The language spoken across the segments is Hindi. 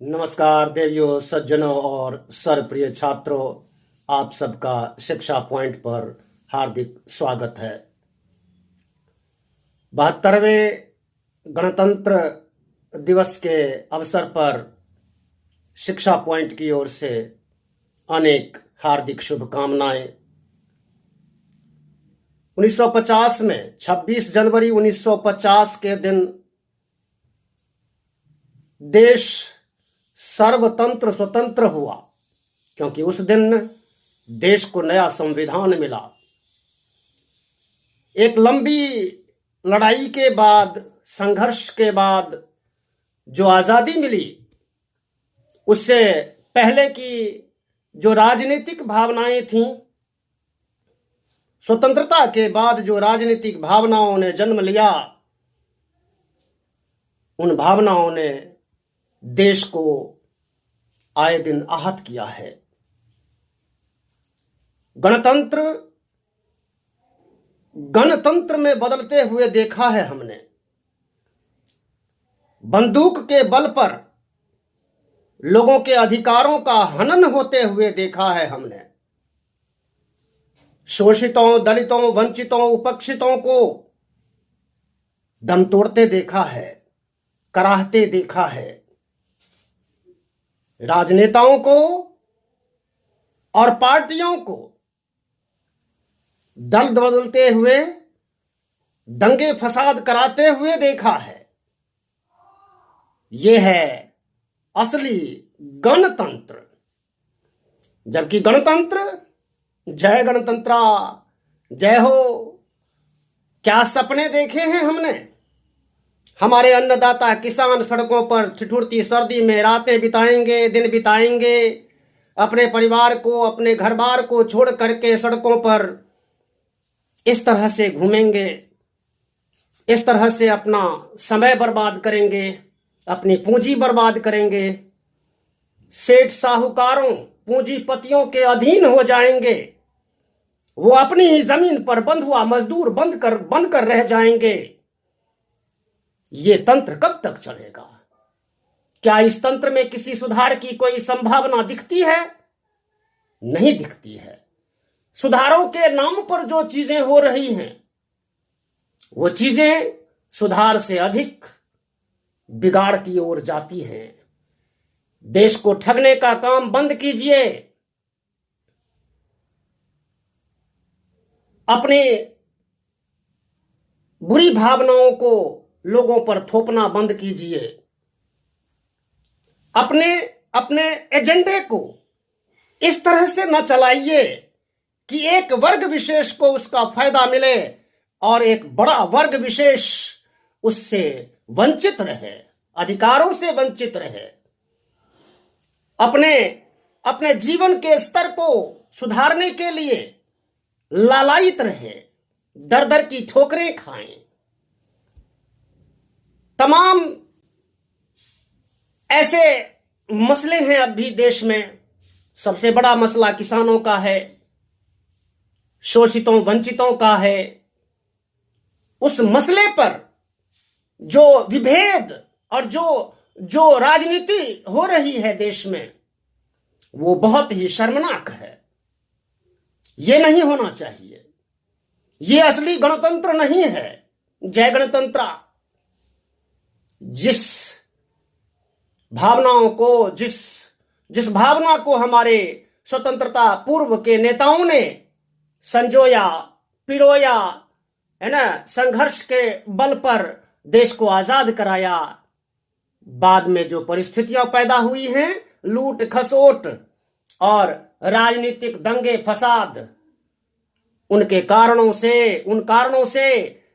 नमस्कार देवियों, सज्जनों और सर्वप्रिय छात्रों, आप सबका शिक्षा पॉइंट पर हार्दिक स्वागत है। 72वें गणतंत्र दिवस के अवसर पर शिक्षा पॉइंट की ओर से अनेक हार्दिक शुभकामनाएं। 1950 में 26 जनवरी 1950 के दिन देश सर्वतंत्र स्वतंत्र हुआ, क्योंकि उस दिन देश को नया संविधान मिला। एक लंबी लड़ाई के बाद, संघर्ष के बाद जो आजादी मिली, उससे पहले की जो राजनीतिक भावनाएं थीं, स्वतंत्रता के बाद जो राजनीतिक भावनाओं ने जन्म लिया, उन भावनाओं ने देश को आए दिन आहत किया है। गणतंत्र गणतंत्र में बदलते हुए देखा है हमने। बंदूक के बल पर लोगों के अधिकारों का हनन होते हुए देखा है हमने। शोषितों, दलितों, वंचितों, उपेक्षितों को दम तोड़ते देखा है, कराहते देखा है। राजनेताओं को और पार्टियों को दल बदलते हुए, दंगे फसाद कराते हुए देखा है। यह है असली गणतंत्र। जबकि गणतंत्र, जय गणतंत्रा, जय हो, क्या सपने देखे हैं हमने। हमारे अन्नदाता किसान सड़कों पर ठिठुरती सर्दी में रातें बिताएंगे, दिन बिताएंगे, अपने परिवार को, अपने घर बार को छोड़ करके सड़कों पर इस तरह से घूमेंगे, इस तरह से अपना समय बर्बाद करेंगे, अपनी पूंजी बर्बाद करेंगे, सेठ साहूकारों, पूंजीपतियों के अधीन हो जाएंगे। वो अपनी ही जमीन पर बंधुआ मजदूर बनकर रह जाएंगे। ये तंत्र कब तक चलेगा? क्या इस तंत्र में किसी सुधार की कोई संभावना दिखती है? नहीं दिखती है। सुधारों के नाम पर जो चीजें हो रही हैं, वो चीजें सुधार से अधिक बिगाड़ की ओर जाती हैं। देश को ठगने का काम बंद कीजिए। अपने बुरी भावनाओं को लोगों पर थोपना बंद कीजिए। अपने एजेंडे को इस तरह से न चलाइए कि एक वर्ग विशेष को उसका फायदा मिले और एक बड़ा वर्ग विशेष उससे वंचित रहे, अधिकारों से वंचित रहे। अपने जीवन के स्तर को सुधारने के लिए लालायित रहे, दर दर की ठोकरें खाएं। तमाम ऐसे मसले हैं अब भी देश में। सबसे बड़ा मसला किसानों का है, शोषितों वंचितों का है। उस मसले पर जो विभेद और जो राजनीति हो रही है देश में, वो बहुत ही शर्मनाक है। ये नहीं होना चाहिए। ये असली गणतंत्र नहीं है। जय गणतंत्रा। जिस भावनाओं को, जिस भावना को हमारे स्वतंत्रता पूर्व के नेताओं ने संजोया, पिरोया, है ना, संघर्ष के बल पर देश को आजाद कराया, बाद में जो परिस्थितियां पैदा हुई हैं, लूट खसोट और राजनीतिक दंगे फसाद, उन कारणों से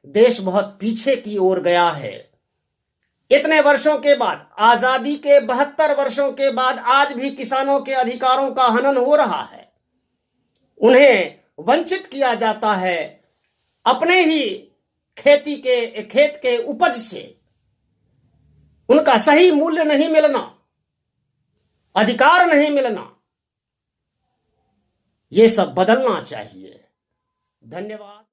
देश बहुत पीछे की ओर गया है। इतने वर्षों के बाद, आजादी के 72 वर्षों के बाद, आज भी किसानों के अधिकारों का हनन हो रहा है। उन्हें वंचित किया जाता है। अपने ही खेत के उपज से उनका सही मूल्य नहीं मिलना, अधिकार नहीं मिलना, ये सब बदलना चाहिए। धन्यवाद।